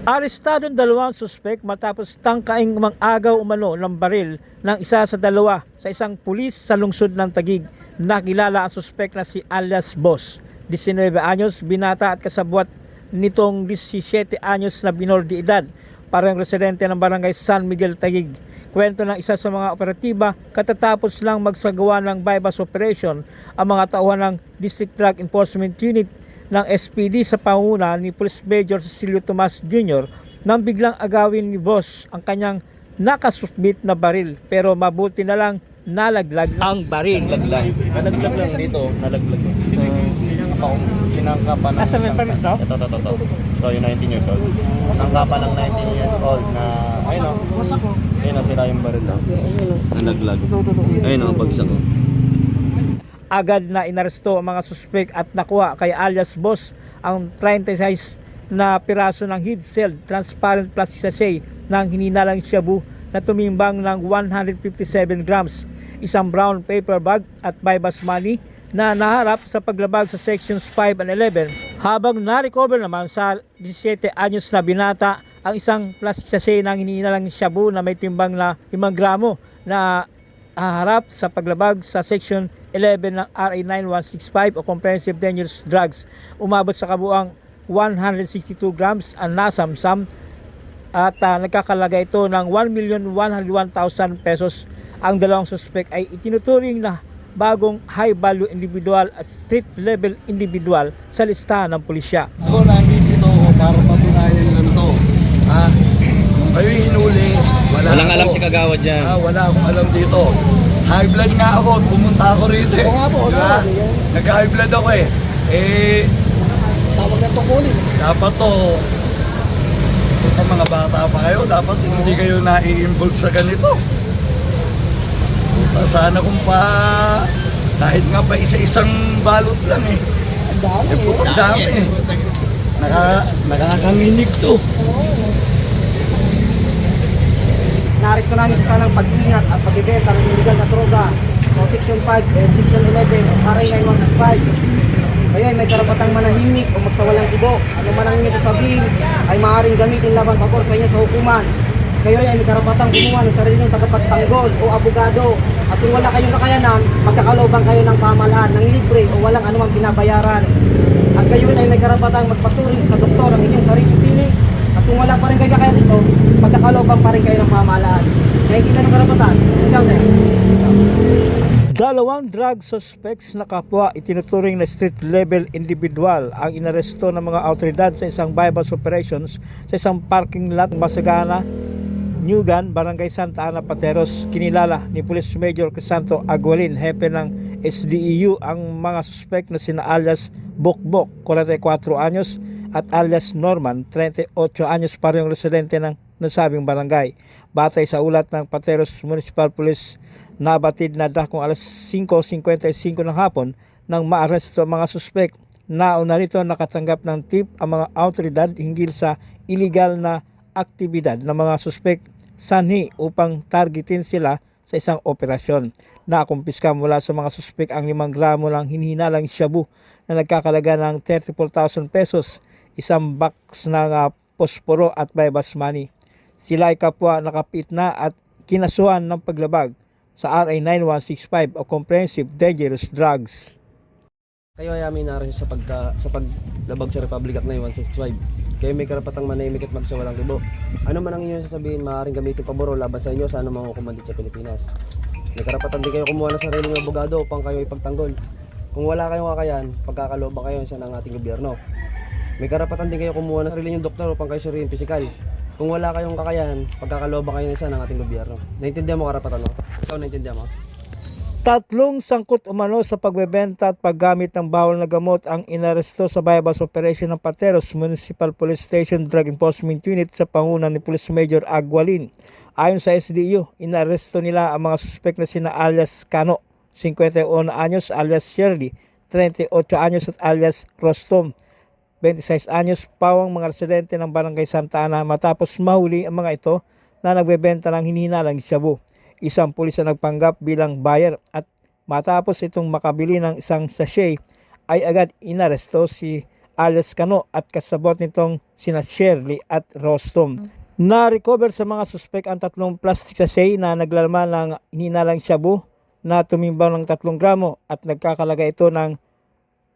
Arestadong dalawang suspek matapos tangkaing mang-agaw umano ng baril ng isa sa dalawa sa isang pulis sa lungsod ng Taguig. Nakilala ang suspek na si alias Boss, 19 anyos, binata at kasabwat nitong 17 anyos na minor de edad, parang residente ng barangay San Miguel, Taguig. Kwento ng isa sa mga operatiba, katatapos lang magsagawa ng bypass operation ang mga tauhan ng District Drug Enforcement Unit ng SPD sa panguna ni Police Major Cecilio Tomas Jr. nang biglang agawin ni Boss ang kanyang nakasubmit na baril, pero mabuti na lang nalaglag ang baril. Nalaglag lang dito, nalaglag lang. Sinangkapan ng Asa may permit daw? Ito yung 19 years old. Sangkapan ng 19 years old na, ayun o, sira yung baril daw. Nalaglag. Ayun o, bagsak o. Agad na inaresto ang mga suspek at nakuha kay alias Boss ang 36 na piraso ng head-sealed transparent plastic sachet ng hininalang shabu na tumimbang ng 157 grams, isang brown paper bag at bypass money na naharap sa paglabag sa sections 5 and 11, habang na-recover naman sa 17 anyos na binata ang isang plastic sachet ng hininalang shabu na may timbang na 5 gramo na haharap sa paglabag sa section 11 ng RA 9165 o Comprehensive Dangerous Drugs. Umabot sa kabuang 162 grams ang nasamsam at nagkakalaga ito ng 1,101,000 pesos. Ang dalawang suspek ay itinuturing na bagong high value individual at street level individual sa listahan ng pulisya. Ako nandito para patunayan lang to. Kayo hinuli. Walang alam si Kagawad dyan. Wala akong alam dito. High blood nga ako. Pumunta ako rito eh. Oo nga po, Kagawad. Nag-high blood ako eh. Tawag na tungkulin. Dapat to, sa mga bata pa kayo, dapat hindi kayo na-i-involve sa ganito. Sana kung pa, kahit nga pa isa-isang balot lang eh. Ang dami eh. Putang dami eh. Nakakanginig to. Naaresto namin sa sanang pag-ingat at pagbibenta ng illegal na droga o Section 5 and Section 11 o RA 9165. Ngayon may karapatang manahimik o magsawalang ibo. Ano man ang inyo sasabihin ay maaaring gamitin laban pabor sa inyo sa hukuman. Kayo rin ay may karapatang kumuha ng sarili ng tagapagtanggol o abogado. At kung wala kayong kakayanan, magkakalobang kayo ng pamahalaan ng libre o walang anumang binabayaran. At kayo rin ay may karapatang magpasuri sa doktor ang inyong sarili pili. At kung wala pa rin kayo kaya dito, magkakalobang pa rin kayo ng pamahalaan. Kaya kita ng karapatan. Ikaw, sir. Dalawang drug suspects na kapwa itinuturing na street level individual ang inaresto ng mga autoridad sa isang bypass operations sa isang parking lot Masagana, Newgan, Barangay Santa Ana, Pateros. Kinilala ni Police Major Crisanto Aguilin, hepe ng SDEU, ang mga suspect na sina alias Bokbok, 44 anyos, at alias Norman, 38 anyos, parehong residente ng nasabing barangay. Batay sa ulat ng Pateros Municipal Police, nabatid na dakong alas 5:55 ng hapon nang maaresto ang mga suspek. Nauna rito nakatanggap ng tip ang mga autoridad hinggil sa illegal na aktibidad ng mga suspek sanhi upang targetin sila sa isang operasyon. Nakumpiska mula sa mga suspek ang 5 gramo ng hinihinalang shabu na nagkakalaga ng 34,000 pesos, isang box ng posporo at bypass money. Sila ay kapwa nakapit na at kinasuhan ng paglabag sa RA 9165 o Comprehensive Dangerous Drugs. Kayo ay amin narin sa paglabag sa Republic Act 9165. Kayo may karapatang manahimik at magsawalang ibo. Ano man ang inyong sasabihin, maaaring gamitin pabor o laban sa inyo sa anumang hukuman dito sa Pilipinas. May karapatan din kayo kumuha ng sariling abogado upang kayo ipagtanggol. Kung wala kayong kakayahan, pagkakalooban kayo sa ng ating gobyerno. May karapatan din kayo kumuha ng sariling doktor upang kayo suriin pisikal. Kung wala kayong kakayahan, pagkakalooban kayo sa ng ating gobyerno. Naintindihan mo karapatan mo? Ikaw naintindihan mo? Tatlong sangkot umano sa pagbebenta at paggamit ng bawal na gamot ang inaresto sa bypass operation ng Pateros Municipal Police Station Drug Enforcement Unit sa panguna ni Police Major Aguilin. Ayon sa SDU, inaresto nila ang mga suspek na sina alias Cano, 51 anyos, alias Shirley, 38 anyos, at alias Rostom, 26 anyos, pawang mga residente ng Barangay Santa Ana, matapos mahuli ang mga ito na nagbebenta ng hinihinalang shabu. Isang pulis ang nagpanggap bilang buyer at matapos itong makabili ng isang sachet ay agad inaresto si alias Kano at kasabot nitong sina Shirley at Rostom. Na-recover sa mga suspek ang 3 plastic sachet na naglalaman ng hinalang shabu na tumimbang ng 3 gramo at nagkakalaga ito ng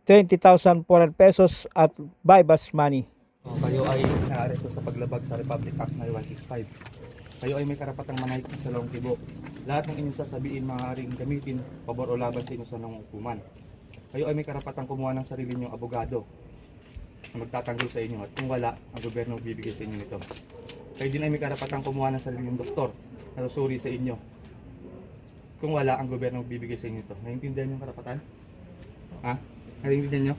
20,400 pesos at bypass money. Kayo ay naaresto sa paglabag sa Republic Act 9165. Kayo ay may karapatang manahid sa Salong Kibo. Lahat ng inyong sasabihin maaaring gamitin pabor o laban sa inyo sa hukuman. Kayo ay may karapatang kumuha ng sarili niyong abogado na magtatanggol sa inyo at kung wala, ang gobyerno bibigay sa inyo nito. Kayo din ay may karapatang kumuha ng sarili niyong doktor na susuri sa inyo. Kung wala, ang gobyerno bibigay sa inyo ito. Naiintindihan niyo ang karapatan? Ha? Naiintindihan niyo?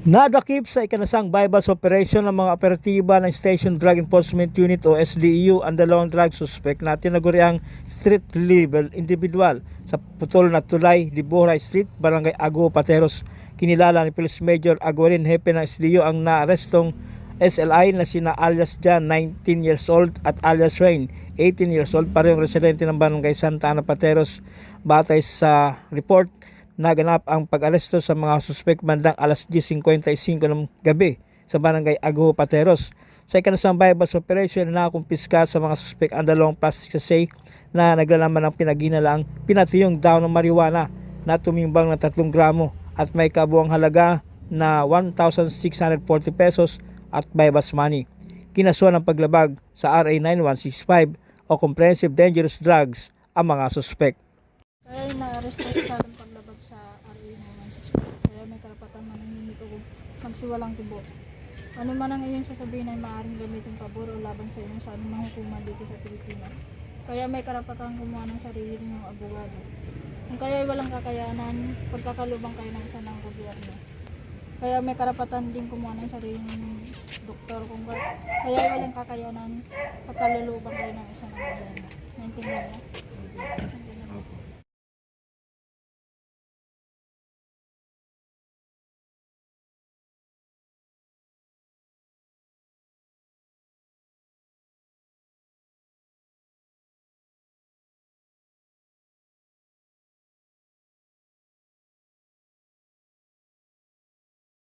Nadakip sa ikanasang bypass operation ng mga operatiba ng Station Drug Enforcement Unit o SDEU ang 2 drug suspect na tinaguriang street level individual sa putol na tulay, Liburay Street, Barangay Ago, Pateros. Kinilala ni Police Major Aguarin, hepe ng SDEU, ang naarestong SLI na sina alias Jan, 19 years old, at alias Rain, 18 years old, parehong residente ng Barangay Santa Ana, Pateros. Batay sa report, naganap ang pag-aresto sa mga suspek bandang alas 10:55 ng gabi sa Barangay Ago, Pateros. Sa ikanasang bypass operation, nakakumpiska sa mga suspek ang 2 plastic sachet na naglalaman ng pinaginalaang pinatuyong daw ng marijuana na tumimbang ng 3 gramo at may kabuang halaga na 1,640 pesos at bypass money. Kinasuhan ng paglabag sa RA 9165 o Comprehensive Dangerous Drugs ang mga suspek. Kaya na-arresto sa ating paglabag sa RA 9165. Kaya may karapatan manahimik o magsiwalang kibo. Ano man ang iyong sasabihin ay maaaring gamitin pabor o laban sa inyo sa anumang hukuman dito sa Pilipinas. Kaya may karapatan kumuha ng sarili niyong abogado. Kung kaya ay walang kakayanan, pagkakalubang kayo ng isa ng gobyerno. Kaya may karapatan din kumuha ng sarili niyong doktor. Kung kaya ay walang kakayanan, pagkalulubang kayo ng isa ng gobyerno. Naintindihan mo?